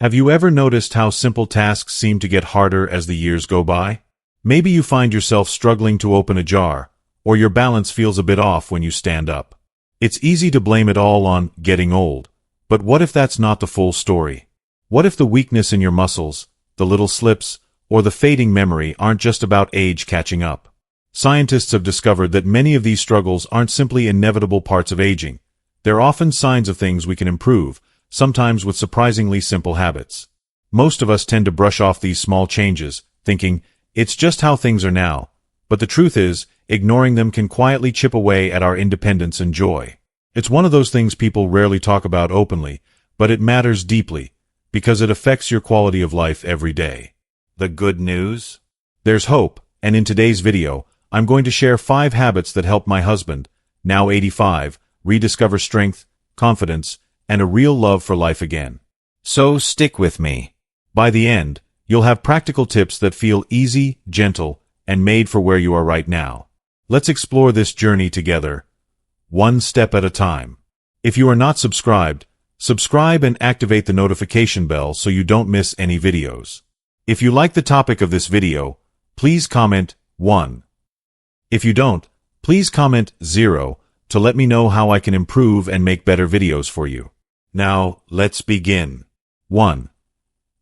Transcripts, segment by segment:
Have you ever noticed how simple tasks seem to get harder as the years go by? Maybe you find yourself struggling to open a jar, or your balance feels a bit off when you stand up. It's easy to blame it all on getting old, but what if that's not the full story? What if the weakness in your muscles, the little slips, or the fading memory aren't just about age catching up? Scientists have discovered that many of these struggles aren't simply inevitable parts of aging. They're often signs of things we can improve, sometimes with surprisingly simple habits. Most of us tend to brush off these small changes, thinking, it's just how things are now. But the truth is, ignoring them can quietly chip away at our independence and joy. It's one of those things people rarely talk about openly, but it matters deeply, because it affects your quality of life every day. The good news? There's hope, and in today's video, I'm going to share 5 habits that help my husband, now 85, rediscover strength, confidence, and a real love for life again. So stick with me. By the end, you'll have practical tips that feel easy, gentle, and made for where you are right now. Let's explore this journey together, one step at a time. If you are not subscribed, subscribe and activate the notification bell so you don't miss any videos. If you like the topic of this video, please comment 1. If you don't, please comment 0 to let me know how I can improve and make better videos for you. Now, let's begin. 1.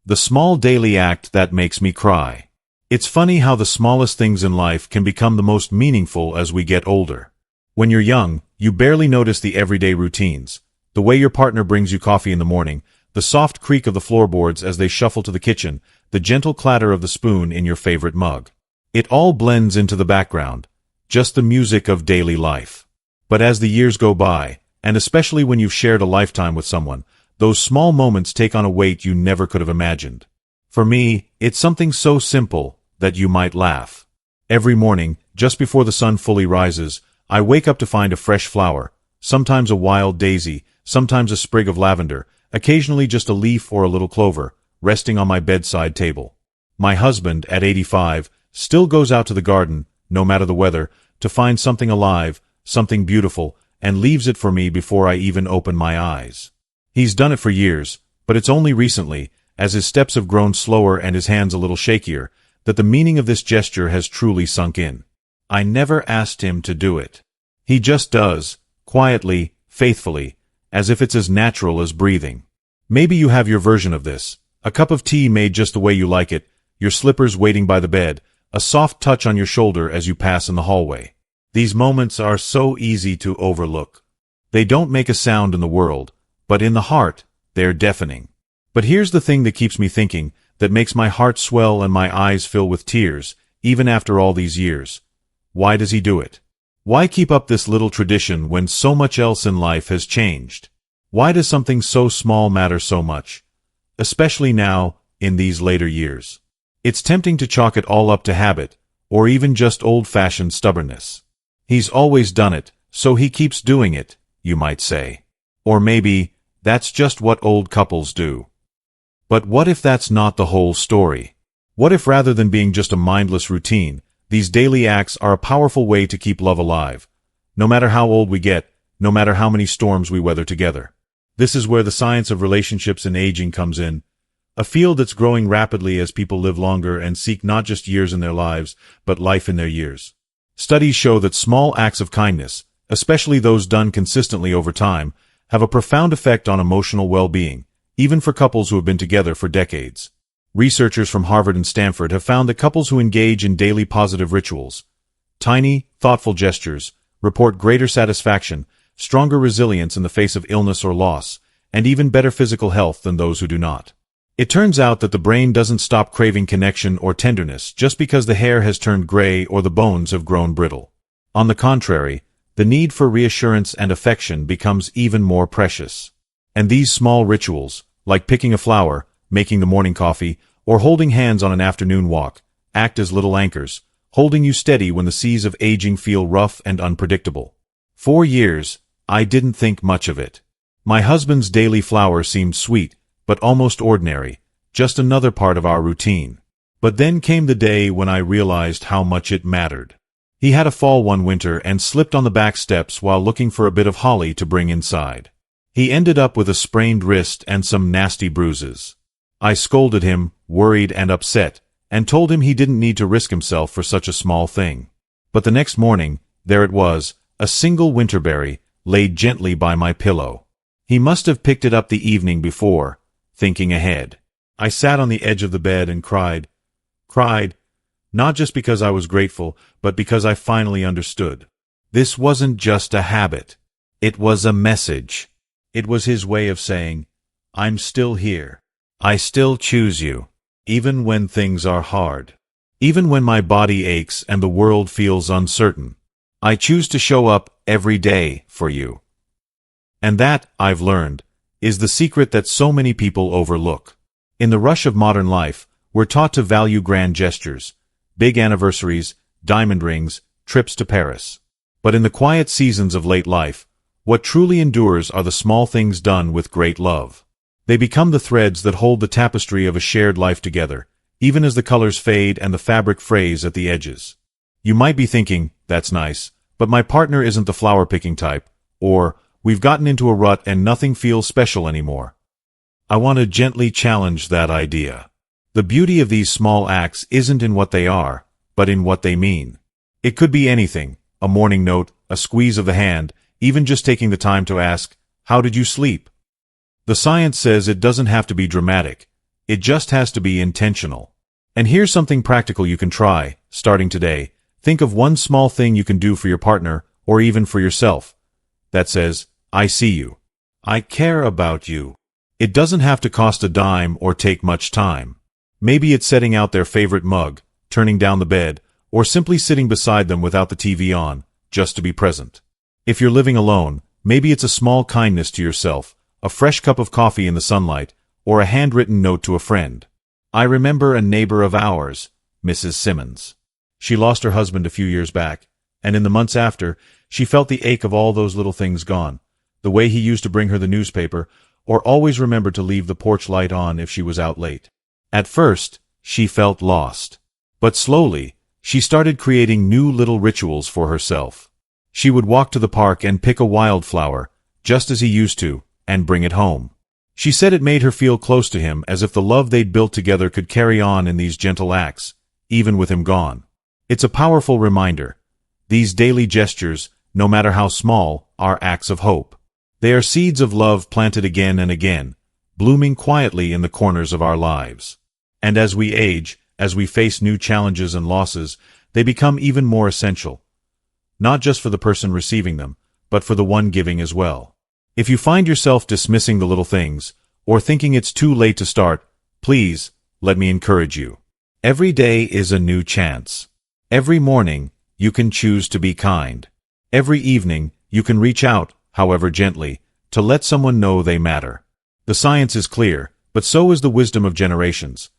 The small daily act that makes me cry. It's funny how the smallest things in life can become the most meaningful as we get older. When you're young, you barely notice the everyday routines. The way your partner brings you coffee in the morning, the soft creak of the floorboards as they shuffle to the kitchen, the gentle clatter of the spoon in your favorite mug. It all blends into the background, just the music of daily life. But as the years go by, and especially when you've shared a lifetime with someone, those small moments take on a weight you never could have imagined. For me, it's something so simple that you might laugh. Every morning, just before the sun fully rises, I wake up to find a fresh flower, sometimes a wild daisy, sometimes a sprig of lavender, occasionally just a leaf or a little clover, resting on my bedside table. My husband, at 85, still goes out to the garden, no matter the weather, to find something alive, something beautiful, and leaves it for me before I even open my eyes. He's done it for years, but it's only recently, as his steps have grown slower and his hands a little shakier, that the meaning of this gesture has truly sunk in. I never asked him to do it. He just does, quietly, faithfully, as if it's as natural as breathing. Maybe you have your version of this. A cup of tea made just the way you like it, your slippers waiting by the bed, a soft touch on your shoulder as you pass in the hallway. These moments are so easy to overlook. They don't make a sound in the world, but in the heart, they're deafening. But here's the thing that keeps me thinking, that makes my heart swell and my eyes fill with tears, even after all these years. Why does he do it? Why keep up this little tradition when so much else in life has changed? Why does something so small matter so much? Especially now, in these later years. It's tempting to chalk it all up to habit, or even just old-fashioned stubbornness. He's always done it, so he keeps doing it, you might say. Or maybe, that's just what old couples do. But what if that's not the whole story? What if rather than being just a mindless routine, these daily acts are a powerful way to keep love alive, no matter how old we get, no matter how many storms we weather together? This is where the science of relationships and aging comes in, a field that's growing rapidly as people live longer and seek not just years in their lives, but life in their years. Studies show that small acts of kindness, especially those done consistently over time, have a profound effect on emotional well-being, even for couples who have been together for decades. Researchers from Harvard and Stanford have found that couples who engage in daily positive rituals, tiny, thoughtful gestures, report greater satisfaction, stronger resilience in the face of illness or loss, and even better physical health than those who do not. It turns out that the brain doesn't stop craving connection or tenderness just because the hair has turned gray or the bones have grown brittle. On the contrary, the need for reassurance and affection becomes even more precious. And these small rituals, like picking a flower, making the morning coffee, or holding hands on an afternoon walk, act as little anchors, holding you steady when the seas of aging feel rough and unpredictable. For years, I didn't think much of it. My husband's daily flower seemed sweet, but almost ordinary, just another part of our routine. But then came the day when I realized how much it mattered. He had a fall one winter and slipped on the back steps while looking for a bit of holly to bring inside. He ended up with a sprained wrist and some nasty bruises. I scolded him, worried and upset, and told him he didn't need to risk himself for such a small thing. But the next morning, there it was, a single winterberry, laid gently by my pillow. He must have picked it up the evening before, thinking ahead. I sat on the edge of the bed and cried, not just because I was grateful, but because I finally understood. This wasn't just a habit. It was a message. It was his way of saying, I'm still here. I still choose you, even when things are hard. Even when my body aches and the world feels uncertain. I choose to show up every day for you. And that, I've learned, is the secret that so many people overlook. In the rush of modern life, we're taught to value grand gestures, big anniversaries, diamond rings, trips to Paris. But in the quiet seasons of late life, what truly endures are the small things done with great love. They become the threads that hold the tapestry of a shared life together, even as the colors fade and the fabric frays at the edges. You might be thinking, that's nice, but my partner isn't the flower-picking type, or, we've gotten into a rut and nothing feels special anymore. I want to gently challenge that idea. The beauty of these small acts isn't in what they are, but in what they mean. It could be anything, a morning note, a squeeze of the hand, even just taking the time to ask, how did you sleep? The science says it doesn't have to be dramatic. It just has to be intentional. And here's something practical you can try, starting today. Think of one small thing you can do for your partner, or even for yourself, that says, I see you. I care about you. It doesn't have to cost a dime or take much time. Maybe it's setting out their favorite mug, turning down the bed, or simply sitting beside them without the TV on, just to be present. If you're living alone, maybe it's a small kindness to yourself, a fresh cup of coffee in the sunlight, or a handwritten note to a friend. I remember a neighbor of ours, Mrs. Simmons. She lost her husband a few years back, and in the months after, she felt the ache of all those little things gone, the way he used to bring her the newspaper, or always remembered to leave the porch light on if she was out late. At first, she felt lost. But slowly, she started creating new little rituals for herself. She would walk to the park and pick a wildflower, just as he used to, and bring it home. She said it made her feel close to him, as if the love they'd built together could carry on in these gentle acts, even with him gone. It's a powerful reminder. These daily gestures, no matter how small, are acts of hope. They are seeds of love planted again and again, blooming quietly in the corners of our lives. And as we age, as we face new challenges and losses, they become even more essential. Not just for the person receiving them, but for the one giving as well. If you find yourself dismissing the little things, or thinking it's too late to start, please, let me encourage you. Every day is a new chance. Every morning, you can choose to be kind. Every evening, you can reach out, however gently, to let someone know they matter. The science is clear, but so is the wisdom of generations.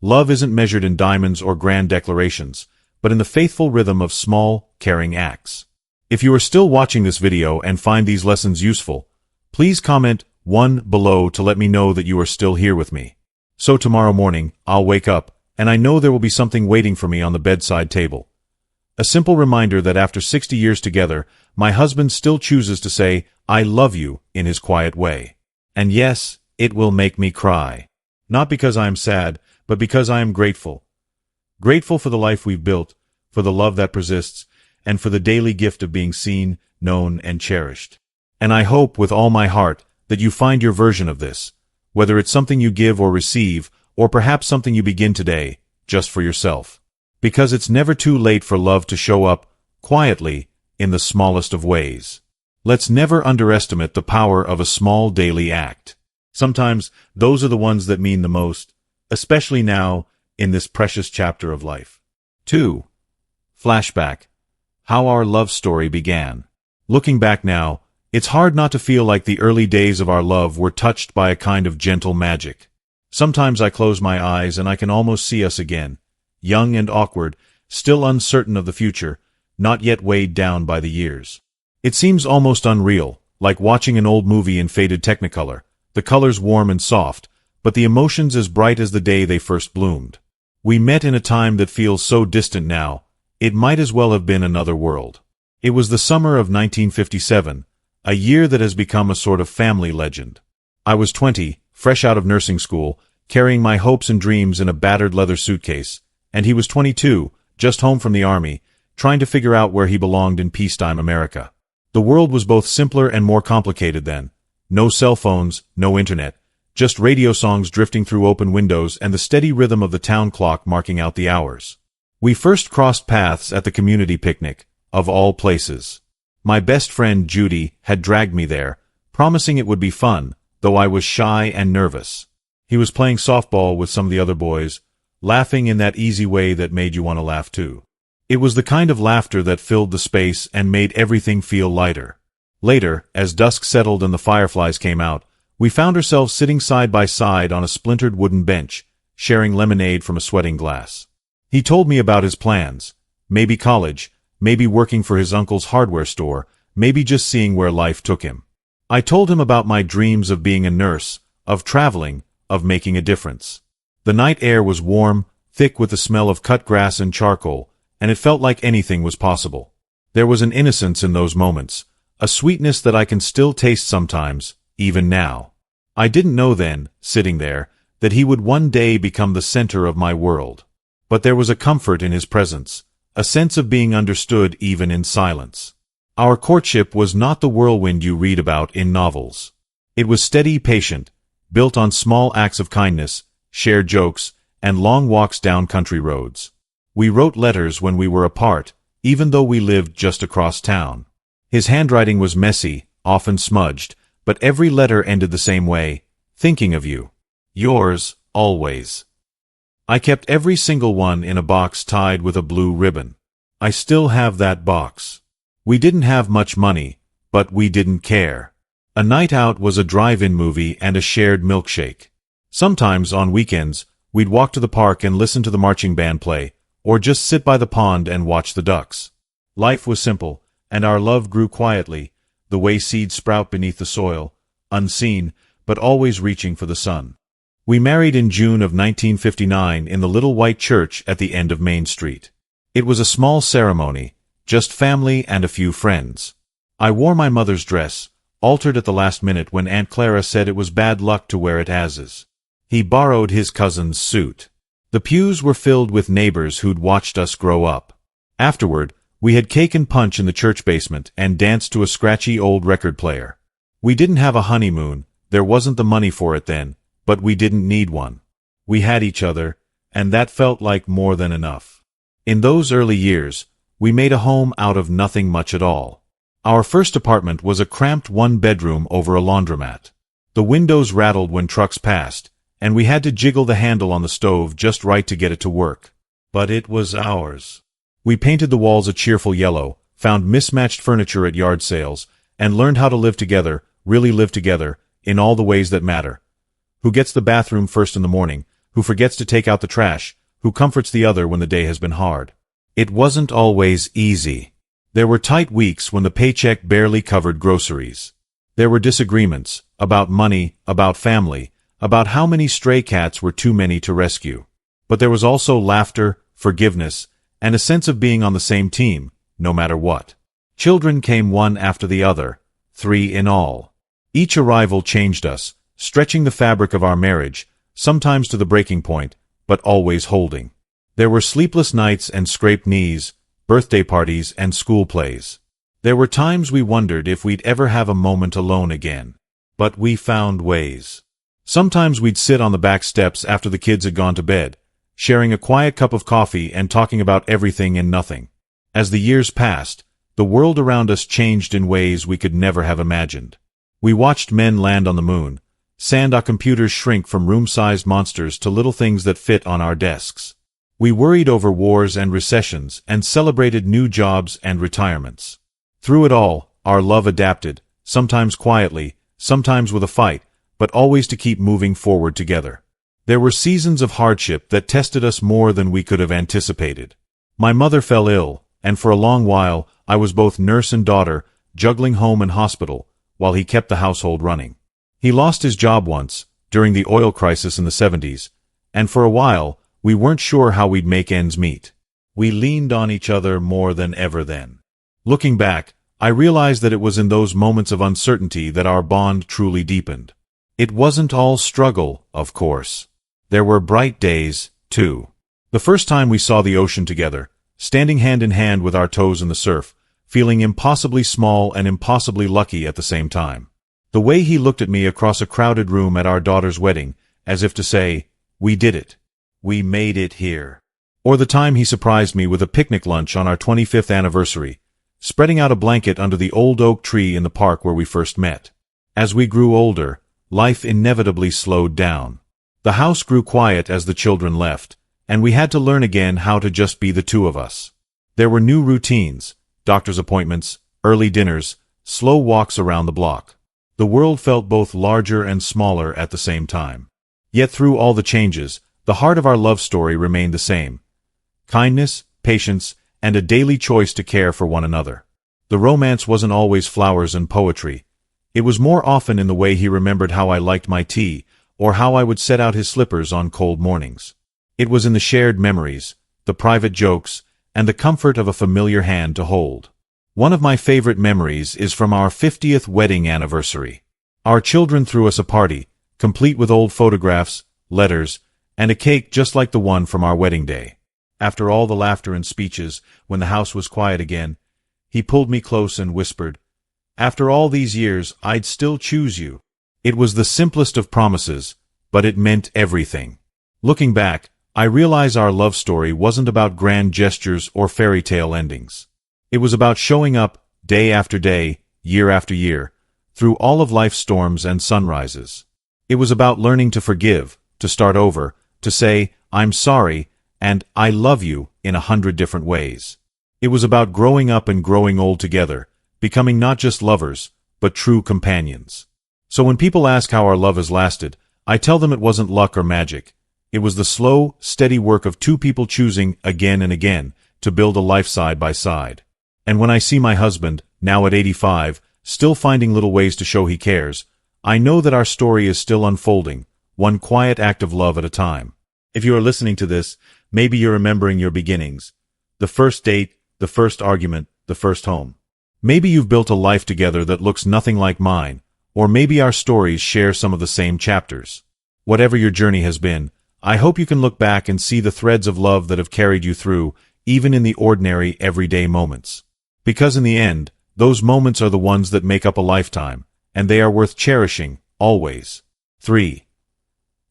Love isn't measured in diamonds or grand declarations, but in the faithful rhythm of small, caring acts. If you are still watching this video and find these lessons useful, please comment 1 below to let me know that you are still here with me. So tomorrow morning, I'll wake up, and I know there will be something waiting for me on the bedside table. A simple reminder that after 60 years together, my husband still chooses to say, I love you, in his quiet way. And yes, it will make me cry. Not because I am sad, but because I am grateful. Grateful for the life we've built, for the love that persists, and for the daily gift of being seen, known, and cherished. And I hope with all my heart that you find your version of this, whether it's something you give or receive, or perhaps something you begin today, just for yourself. Because it's never too late for love to show up, quietly, in the smallest of ways. Let's never underestimate the power of a small daily act. Sometimes, those are the ones that mean the most, especially now, in this precious chapter of life. 2. Flashback. How our love story began. Looking back now, it's hard not to feel like the early days of our love were touched by a kind of gentle magic. Sometimes I close my eyes and I can almost see us again, young and awkward, still uncertain of the future, not yet weighed down by the years. It seems almost unreal, like watching an old movie in faded Technicolor, the colors warm and soft, but the emotions as bright as the day they first bloomed. We met in a time that feels so distant now, it might as well have been another world. It was the summer of 1957, a year that has become a sort of family legend. I was 20, fresh out of nursing school, carrying my hopes and dreams in a battered leather suitcase, and he was 22, just home from the army, trying to figure out where he belonged in peacetime America. The world was both simpler and more complicated then. No cell phones, no internet, just radio songs drifting through open windows and the steady rhythm of the town clock marking out the hours. We first crossed paths at the community picnic, of all places. My best friend Judy had dragged me there, promising it would be fun, though I was shy and nervous. He was playing softball with some of the other boys, laughing in that easy way that made you want to laugh too. It was the kind of laughter that filled the space and made everything feel lighter. Later, as dusk settled and the fireflies came out, we found ourselves sitting side by side on a splintered wooden bench, sharing lemonade from a sweating glass. He told me about his plans. Maybe college, maybe working for his uncle's hardware store, maybe just seeing where life took him. I told him about my dreams of being a nurse, of traveling, of making a difference. The night air was warm, thick with the smell of cut grass and charcoal, and it felt like anything was possible. There was an innocence in those moments, a sweetness that I can still taste sometimes, even now. I didn't know then, sitting there, that he would one day become the center of my world. But there was a comfort in his presence, a sense of being understood even in silence. Our courtship was not the whirlwind you read about in novels. It was steady, patient, built on small acts of kindness, shared jokes, and long walks down country roads. We wrote letters when we were apart, even though we lived just across town. His handwriting was messy, often smudged, but every letter ended the same way, thinking of you. Yours, always. I kept every single one in a box tied with a blue ribbon. I still have that box. We didn't have much money, but we didn't care. A night out was a drive-in movie and a shared milkshake. Sometimes, on weekends, we'd walk to the park and listen to the marching band play, or just sit by the pond and watch the ducks. Life was simple, and our love grew quietly, the way seeds sprout beneath the soil, unseen, but always reaching for the sun. We married in June of 1959 in the little white church at the end of Main Street. It was a small ceremony, just family and a few friends. I wore my mother's dress, altered at the last minute when Aunt Clara said it was bad luck to wear it as is. He borrowed his cousin's suit. The pews were filled with neighbors who'd watched us grow up. Afterward, we had cake and punch in the church basement and danced to a scratchy old record player. We didn't have a honeymoon, there wasn't the money for it then, but we didn't need one. We had each other, and that felt like more than enough. In those early years, we made a home out of nothing much at all. Our first apartment was a cramped one-bedroom over a laundromat. The windows rattled when trucks passed, and we had to jiggle the handle on the stove just right to get it to work. But it was ours. We painted the walls a cheerful yellow, found mismatched furniture at yard sales, and learned how to live together, really live together, in all the ways that matter. Who gets the bathroom first in the morning, who forgets to take out the trash, who comforts the other when the day has been hard. It wasn't always easy. There were tight weeks when the paycheck barely covered groceries. There were disagreements, about money, about family, about how many stray cats were too many to rescue. But there was also laughter, forgiveness, and a sense of being on the same team, no matter what. Children came one after the other, 3 in all. Each arrival changed us, stretching the fabric of our marriage, sometimes to the breaking point, but always holding. There were sleepless nights and scraped knees, birthday parties and school plays. There were times we wondered if we'd ever have a moment alone again. But we found ways. Sometimes we'd sit on the back steps after the kids had gone to bed, sharing a quiet cup of coffee and talking about everything and nothing. As the years passed, the world around us changed in ways we could never have imagined. We watched men land on the moon, our computers shrink from room-sized monsters to little things that fit on our desks. We worried over wars and recessions and celebrated new jobs and retirements. Through it all, our love adapted, sometimes quietly, sometimes with a fight, but always to keep moving forward together. There were seasons of hardship that tested us more than we could have anticipated. My mother fell ill, and for a long while, I was both nurse and daughter, juggling home and hospital, while he kept the household running. He lost his job once, during the oil crisis in the 70s, and for a while, we weren't sure how we'd make ends meet. We leaned on each other more than ever then. Looking back, I realized that it was in those moments of uncertainty that our bond truly deepened. It wasn't all struggle, of course. There were bright days, too. The first time we saw the ocean together, standing hand in hand with our toes in the surf, feeling impossibly small and impossibly lucky at the same time. The way he looked at me across a crowded room at our daughter's wedding, as if to say, "We did it. We made it here." Or the time he surprised me with a picnic lunch on our 25th anniversary, spreading out a blanket under the old oak tree in the park where we first met. As we grew older, life inevitably slowed down. The house grew quiet as the children left, and we had to learn again how to just be the two of us. There were new routines, doctor's appointments, early dinners, slow walks around the block. The world felt both larger and smaller at the same time. Yet through all the changes, the heart of our love story remained the same. Kindness, patience, and a daily choice to care for one another. The romance wasn't always flowers and poetry. It was more often in the way he remembered how I liked my tea, or how I would set out his slippers on cold mornings. It was in the shared memories, the private jokes, and the comfort of a familiar hand to hold. One of my favorite memories is from our 50th wedding anniversary. Our children threw us a party, complete with old photographs, letters, and a cake just like the one from our wedding day. After all the laughter and speeches, when the house was quiet again, he pulled me close and whispered, "After all these years, I'd still choose you." It was the simplest of promises, but it meant everything. Looking back, I realize our love story wasn't about grand gestures or fairy tale endings. It was about showing up, day after day, year after year, through all of life's storms and sunrises. It was about learning to forgive, to start over, to say, "I'm sorry," and "I love you" in 100 different ways. It was about growing up and growing old together, becoming not just lovers, but true companions. So when people ask how our love has lasted, I tell them it wasn't luck or magic. It was the slow, steady work of two people choosing, again and again, to build a life side by side. And when I see my husband, now at 85, still finding little ways to show he cares, I know that our story is still unfolding, one quiet act of love at a time. If you are listening to this, maybe you're remembering your beginnings. The first date, the first argument, the first home. Maybe you've built a life together that looks nothing like mine, or maybe our stories share some of the same chapters. Whatever your journey has been, I hope you can look back and see the threads of love that have carried you through, even in the ordinary, everyday moments. Because in the end, those moments are the ones that make up a lifetime, and they are worth cherishing, always. 3.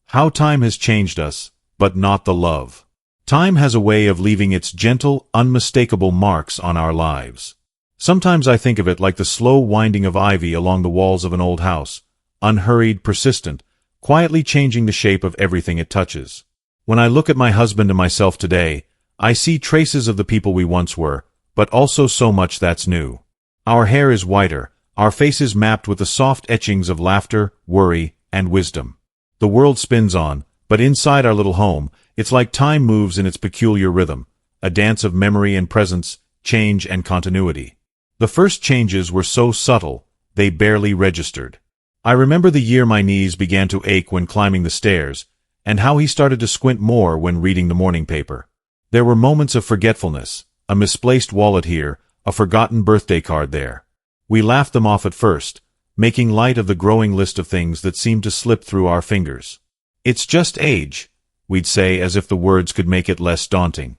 How time has changed us, but not the love. Time has a way of leaving its gentle, unmistakable marks on our lives. Sometimes I think of it like the slow winding of ivy along the walls of an old house, unhurried, persistent, quietly changing the shape of everything it touches. When I look at my husband and myself today, I see traces of the people we once were, but also so much that's new. Our hair is whiter, our faces mapped with the soft etchings of laughter, worry, and wisdom. The world spins on, but inside our little home, it's like time moves in its peculiar rhythm, a dance of memory and presence, change and continuity. The first changes were so subtle, they barely registered. I remember the year my knees began to ache when climbing the stairs, and how he started to squint more when reading the morning paper. There were moments of forgetfulness, a misplaced wallet here, a forgotten birthday card there. We laughed them off at first, making light of the growing list of things that seemed to slip through our fingers. "It's just age," we'd say as if the words could make it less daunting.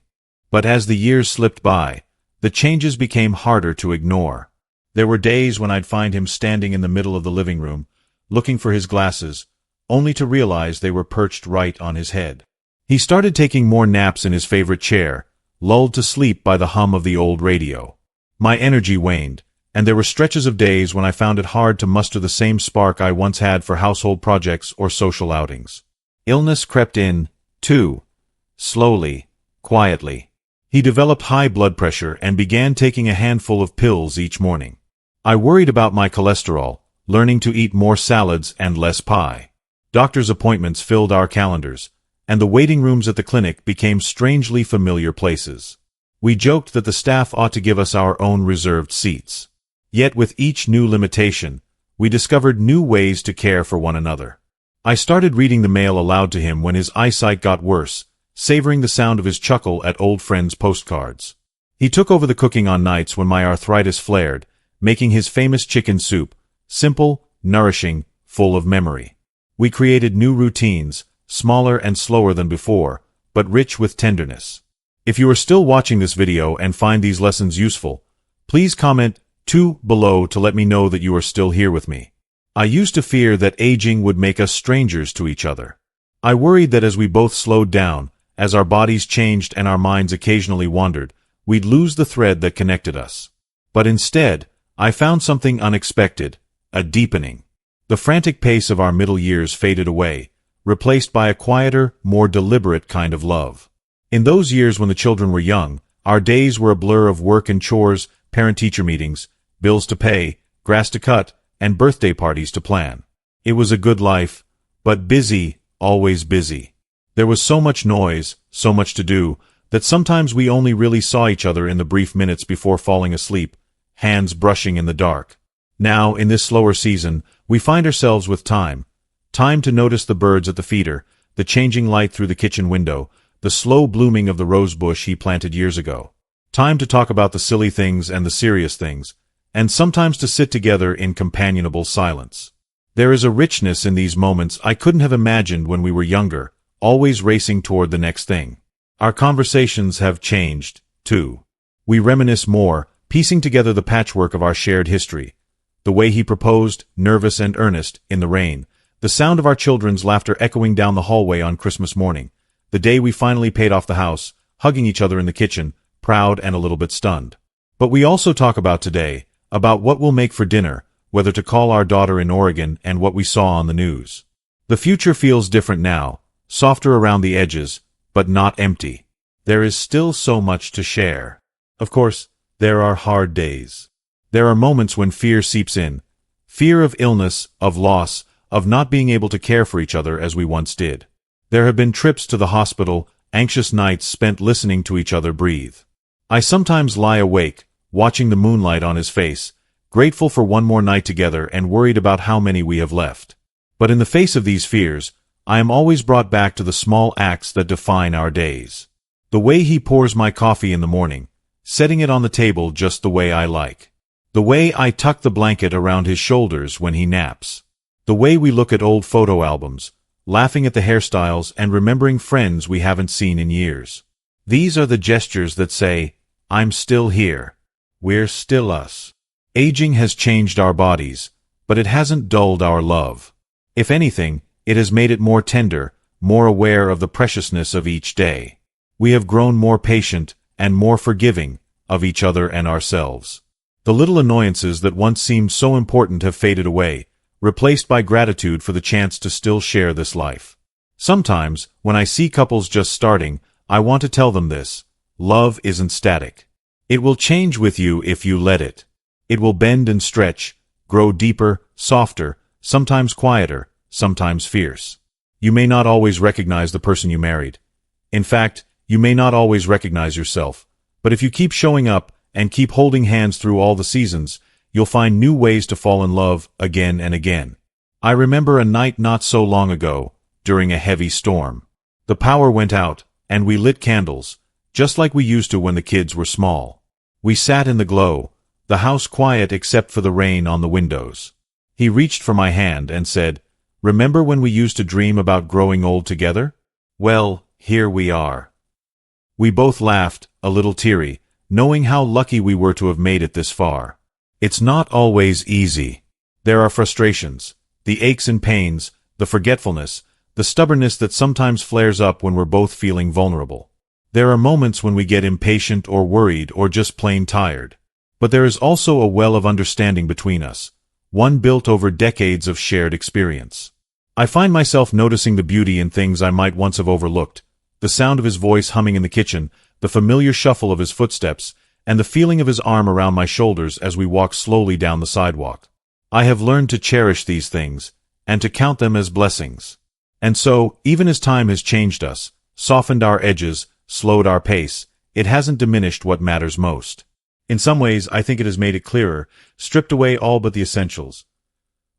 But as the years slipped by, the changes became harder to ignore. There were days when I'd find him standing in the middle of the living room, looking for his glasses, only to realize they were perched right on his head. He started taking more naps in his favorite chair, lulled to sleep by the hum of the old radio. My energy waned, and there were stretches of days when I found it hard to muster the same spark I once had for household projects or social outings. Illness crept in, too, slowly, quietly. He developed high blood pressure and began taking a handful of pills each morning. I worried about my cholesterol, learning to eat more salads and less pie. Doctor's appointments filled our calendars, and the waiting rooms at the clinic became strangely familiar places. We joked that the staff ought to give us our own reserved seats. Yet with each new limitation, we discovered new ways to care for one another. I started reading the mail aloud to him when his eyesight got worse, savoring the sound of his chuckle at old friends' postcards. He took over the cooking on nights when my arthritis flared, making his famous chicken soup, simple, nourishing, full of memory. We created new routines, smaller and slower than before, but rich with tenderness. If you are still watching this video and find these lessons useful, please comment 2 below to let me know that you are still here with me. I used to fear that aging would make us strangers to each other. I worried that as we both slowed down, as our bodies changed and our minds occasionally wandered, we'd lose the thread that connected us. But instead, I found something unexpected, a deepening. The frantic pace of our middle years faded away, replaced by a quieter, more deliberate kind of love. In those years when the children were young, our days were a blur of work and chores, parent-teacher meetings, bills to pay, grass to cut, and birthday parties to plan. It was a good life, but busy, always busy. There was so much noise, so much to do, that sometimes we only really saw each other in the brief minutes before falling asleep, hands brushing in the dark. Now, in this slower season, we find ourselves with time. Time to notice the birds at the feeder, the changing light through the kitchen window, the slow blooming of the rose bush he planted years ago. Time to talk about the silly things and the serious things, and sometimes to sit together in companionable silence. There is a richness in these moments I couldn't have imagined when we were younger, always racing toward the next thing. Our conversations have changed, too. We reminisce more, piecing together the patchwork of our shared history. The way he proposed, nervous and earnest, in the rain, the sound of our children's laughter echoing down the hallway on Christmas morning, the day we finally paid off the house, hugging each other in the kitchen, proud and a little bit stunned. But we also talk about today, about what we'll make for dinner, whether to call our daughter in Oregon, and what we saw on the news. The future feels different now, softer around the edges, but not empty. There is still so much to share. Of course, there are hard days. There are moments when fear seeps in. Fear of illness, of loss, of not being able to care for each other as we once did. There have been trips to the hospital, anxious nights spent listening to each other breathe. I sometimes lie awake, watching the moonlight on his face, grateful for one more night together and worried about how many we have left. But in the face of these fears, I am always brought back to the small acts that define our days. The way he pours my coffee in the morning, setting it on the table just the way I like. The way I tuck the blanket around his shoulders when he naps. The way we look at old photo albums, laughing at the hairstyles and remembering friends we haven't seen in years. These are the gestures that say, I'm still here. We're still us. Aging has changed our bodies, but it hasn't dulled our love. If anything, it has made it more tender, more aware of the preciousness of each day. We have grown more patient and more forgiving of each other and ourselves. The little annoyances that once seemed so important have faded away, replaced by gratitude for the chance to still share this life. Sometimes, when I see couples just starting, I want to tell them this: love isn't static. It will change with you if you let it. It will bend and stretch, grow deeper, softer, sometimes quieter, sometimes fierce. You may not always recognize the person you married. In fact, you may not always recognize yourself. But if you keep showing up and keep holding hands through all the seasons, you'll find new ways to fall in love again and again. I remember a night not so long ago, during a heavy storm. The power went out, and we lit candles, just like we used to when the kids were small. We sat in the glow, the house quiet except for the rain on the windows. He reached for my hand and said, "Remember when we used to dream about growing old together? Well, here we are." We both laughed, a little teary, knowing how lucky we were to have made it this far. It's not always easy. There are frustrations, the aches and pains, the forgetfulness, the stubbornness that sometimes flares up when we're both feeling vulnerable. There are moments when we get impatient or worried or just plain tired. But there is also a well of understanding between us, one built over decades of shared experience. I find myself noticing the beauty in things I might once have overlooked: the sound of his voice humming in the kitchen, the familiar shuffle of his footsteps, and the feeling of his arm around my shoulders as we walk slowly down the sidewalk. I have learned to cherish these things, and to count them as blessings. And so, even as time has changed us, softened our edges, slowed our pace, it hasn't diminished what matters most. In some ways, I think it has made it clearer, stripped away all but the essentials.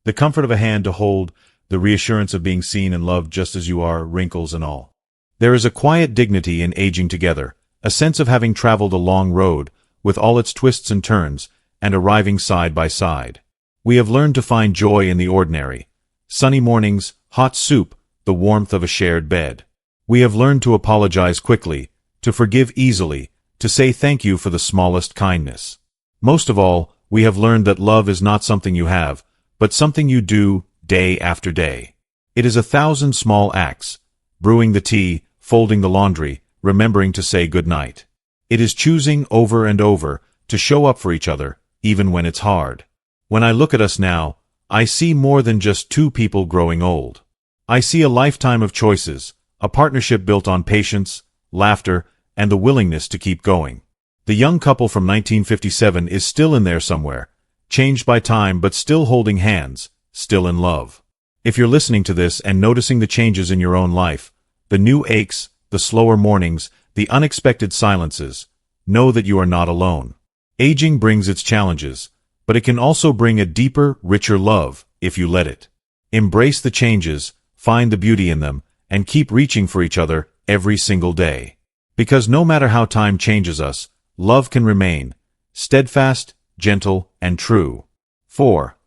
The comfort of a hand to hold, the reassurance of being seen and loved just as you are, wrinkles and all. There is a quiet dignity in aging together, a sense of having traveled a long road, with all its twists and turns, and arriving side by side. We have learned to find joy in the ordinary. Sunny mornings, hot soup, the warmth of a shared bed. We have learned to apologize quickly, to forgive easily, to say thank you for the smallest kindness. Most of all, we have learned that love is not something you have, but something you do day after day. It is 1,000 small acts: brewing the tea, folding the laundry, remembering to say goodnight. It is choosing over and over to show up for each other, even when it's hard. When I look at us now, I see more than just two people growing old. I see a lifetime of choices, a partnership built on patience, laughter, and the willingness to keep going. The young couple from 1957 is still in there somewhere, changed by time but still holding hands, still in love. If you're listening to this and noticing the changes in your own life, the new aches, the slower mornings, the unexpected silences, know that you are not alone. Aging brings its challenges, but it can also bring a deeper, richer love, if you let it. Embrace the changes, find the beauty in them, and keep reaching for each other every single day. Because no matter how time changes us, love can remain steadfast, gentle, and true. 4.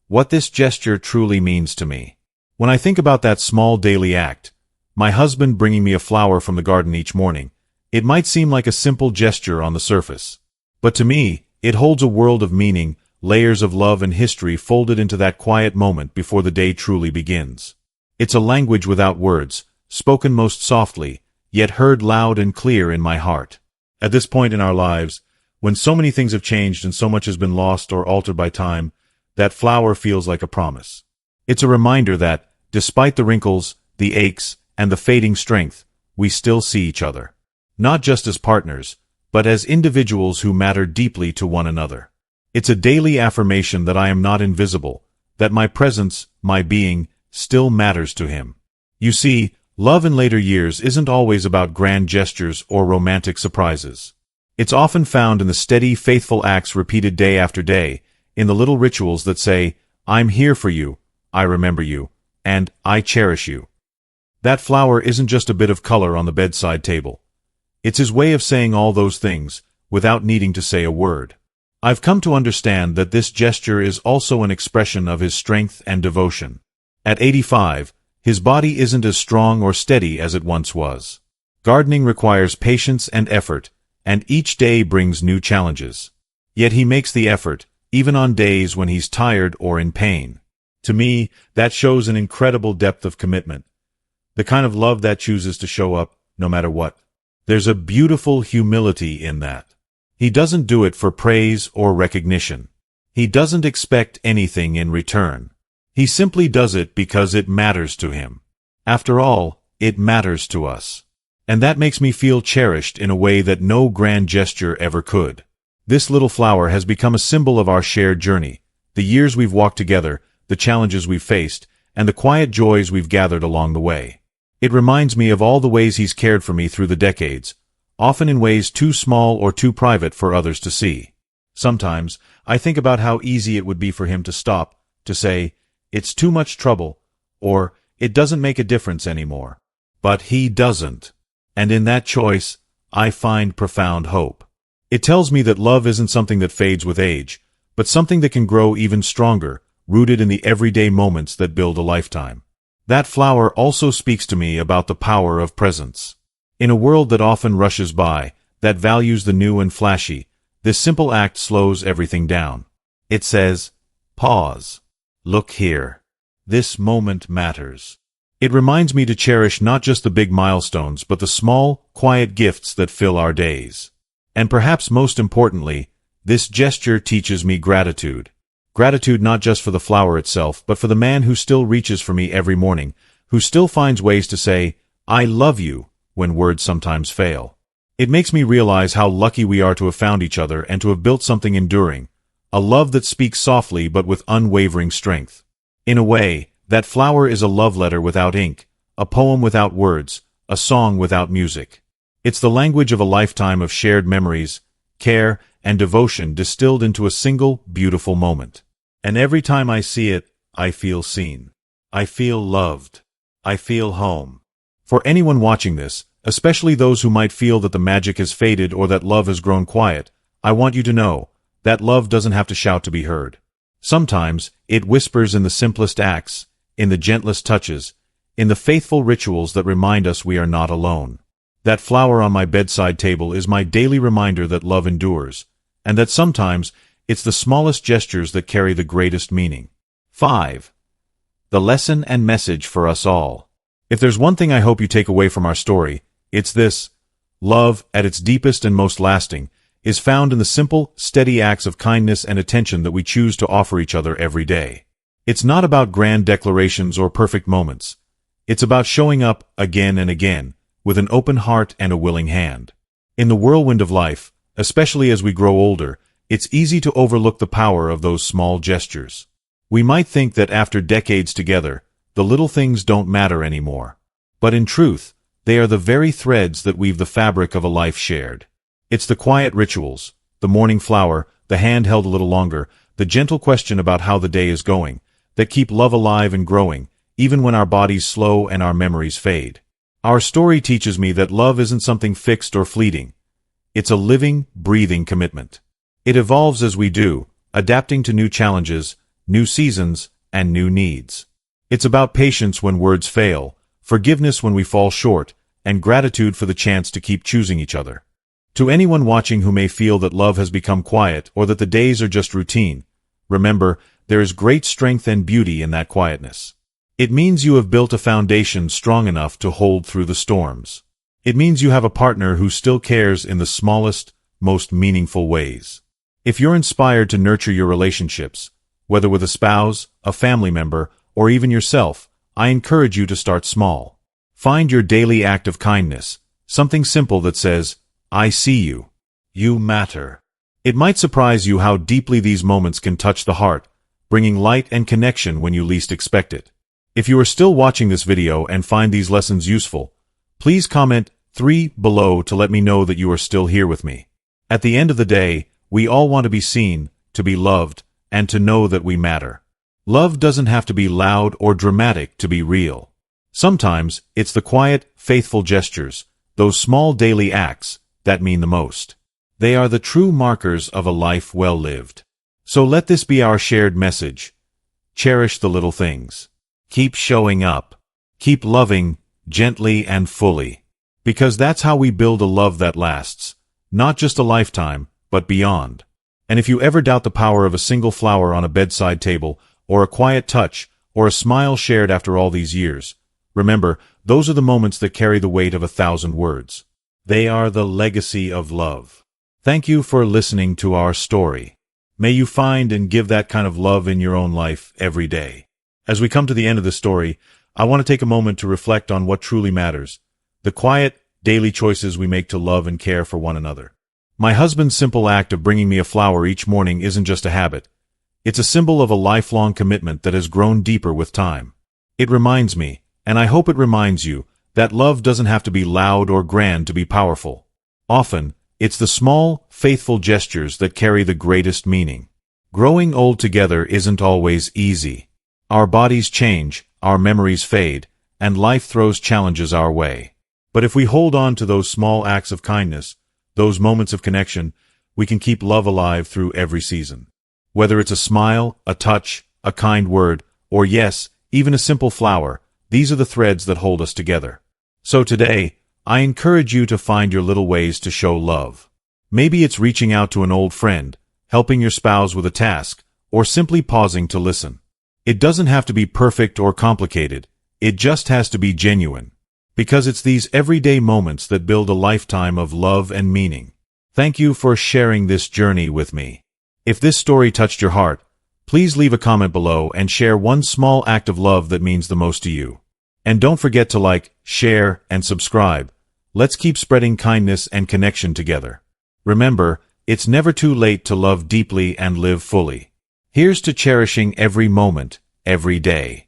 What this gesture truly means to me. When I think about that small daily act, my husband bringing me a flower from the garden each morning, it might seem like a simple gesture on the surface. But to me, it holds a world of meaning, layers of love and history folded into that quiet moment before the day truly begins. It's a language without words, spoken most softly, yet heard loud and clear in my heart. At this point in our lives, when so many things have changed and so much has been lost or altered by time, that flower feels like a promise. It's a reminder that, despite the wrinkles, the aches, and the fading strength, we still see each other. Not just as partners, but as individuals who matter deeply to one another. It's a daily affirmation that I am not invisible, that my presence, my being, still matters to him. You see, love in later years isn't always about grand gestures or romantic surprises. It's often found in the steady, faithful acts repeated day after day, in the little rituals that say, "I'm here for you, I remember you, and I cherish you." That flower isn't just a bit of color on the bedside table. It's his way of saying all those things, without needing to say a word. I've come to understand that this gesture is also an expression of his strength and devotion. At 85, his body isn't as strong or steady as it once was. Gardening requires patience and effort, and each day brings new challenges. Yet he makes the effort, even on days when he's tired or in pain. To me, that shows an incredible depth of commitment. The kind of love that chooses to show up, no matter what. There's a beautiful humility in that. He doesn't do it for praise or recognition. He doesn't expect anything in return. He simply does it because it matters to him. After all, it matters to us. And that makes me feel cherished in a way that no grand gesture ever could. This little flower has become a symbol of our shared journey, the years we've walked together, the challenges we've faced, and the quiet joys we've gathered along the way. It reminds me of all the ways he's cared for me through the decades, often in ways too small or too private for others to see. Sometimes, I think about how easy it would be for him to stop, to say, "It's too much trouble," or "It doesn't make a difference anymore." But he doesn't. And in that choice, I find profound hope. It tells me that love isn't something that fades with age, but something that can grow even stronger, rooted in the everyday moments that build a lifetime. That flower also speaks to me about the power of presence. In a world that often rushes by, that values the new and flashy, this simple act slows everything down. It says, "Pause. Look here. This moment matters." It reminds me to cherish not just the big milestones, but the small, quiet gifts that fill our days. And perhaps most importantly, this gesture teaches me gratitude. Gratitude not just for the flower itself, but for the man who still reaches for me every morning, who still finds ways to say, "I love you," when words sometimes fail. It makes me realize how lucky we are to have found each other and to have built something enduring, a love that speaks softly but with unwavering strength. In a way, that flower is a love letter without ink, a poem without words, a song without music. It's the language of a lifetime of shared memories, care, and devotion distilled into a single, beautiful moment. And every time I see it, I feel seen. I feel loved. I feel home. For anyone watching this, especially those who might feel that the magic has faded or that love has grown quiet, I want you to know that love doesn't have to shout to be heard. Sometimes, it whispers in the simplest acts, in the gentlest touches, in the faithful rituals that remind us we are not alone. That flower on my bedside table is my daily reminder that love endures, and that sometimes it's the smallest gestures that carry the greatest meaning. 5. The lesson and message for us all. If there's one thing I hope you take away from our story, it's this: love, at its deepest and most lasting, is found in the simple, steady acts of kindness and attention that we choose to offer each other every day. It's not about grand declarations or perfect moments. It's about showing up again and again, with an open heart and a willing hand. In the whirlwind of life, especially as we grow older, it's easy to overlook the power of those small gestures. We might think that after decades together, the little things don't matter anymore. But in truth, they are the very threads that weave the fabric of a life shared. It's the quiet rituals, the morning flower, the hand held a little longer, the gentle question about how the day is going, that keep love alive and growing, even when our bodies slow and our memories fade. Our story teaches me that love isn't something fixed or fleeting. It's a living, breathing commitment. It evolves as we do, adapting to new challenges, new seasons, and new needs. It's about patience when words fail, forgiveness when we fall short, and gratitude for the chance to keep choosing each other. To anyone watching who may feel that love has become quiet or that the days are just routine, remember, there is great strength and beauty in that quietness. It means you have built a foundation strong enough to hold through the storms. It means you have a partner who still cares in the smallest, most meaningful ways. If you're inspired to nurture your relationships, whether with a spouse, a family member, or even yourself, I encourage you to start small. Find your daily act of kindness, something simple that says, "I see you. You matter." It might surprise you how deeply these moments can touch the heart, bringing light and connection when you least expect it. If you are still watching this video and find these lessons useful, please comment 3 below to let me know that you are still here with me. At the end of the day, we all want to be seen, to be loved, and to know that we matter. Love doesn't have to be loud or dramatic to be real. Sometimes, it's the quiet, faithful gestures, those small daily acts, that mean the most. They are the true markers of a life well lived. So let this be our shared message. Cherish the little things. Keep showing up. Keep loving, gently and fully. Because that's how we build a love that lasts, not just a lifetime, but beyond. And if you ever doubt the power of a single flower on a bedside table, or a quiet touch, or a smile shared after all these years, remember, those are the moments that carry the weight of 1,000 words. They are the legacy of love. Thank you for listening to our story. May you find and give that kind of love in your own life every day. As we come to the end of the story, I want to take a moment to reflect on what truly matters, the quiet, daily choices we make to love and care for one another. My husband's simple act of bringing me a flower each morning isn't just a habit. It's a symbol of a lifelong commitment that has grown deeper with time. It reminds me, and I hope it reminds you, that love doesn't have to be loud or grand to be powerful. Often, it's the small, faithful gestures that carry the greatest meaning. Growing old together isn't always easy. Our bodies change, our memories fade, and life throws challenges our way. But if we hold on to those small acts of kindness, those moments of connection, we can keep love alive through every season. Whether it's a smile, a touch, a kind word, or yes, even a simple flower, these are the threads that hold us together. So today, I encourage you to find your little ways to show love. Maybe it's reaching out to an old friend, helping your spouse with a task, or simply pausing to listen. It doesn't have to be perfect or complicated. It just has to be genuine. Because it's these everyday moments that build a lifetime of love and meaning. Thank you for sharing this journey with me. If this story touched your heart, please leave a comment below and share one small act of love that means the most to you. And don't forget to like, share, and subscribe. Let's keep spreading kindness and connection together. Remember, it's never too late to love deeply and live fully. Here's to cherishing every moment, every day.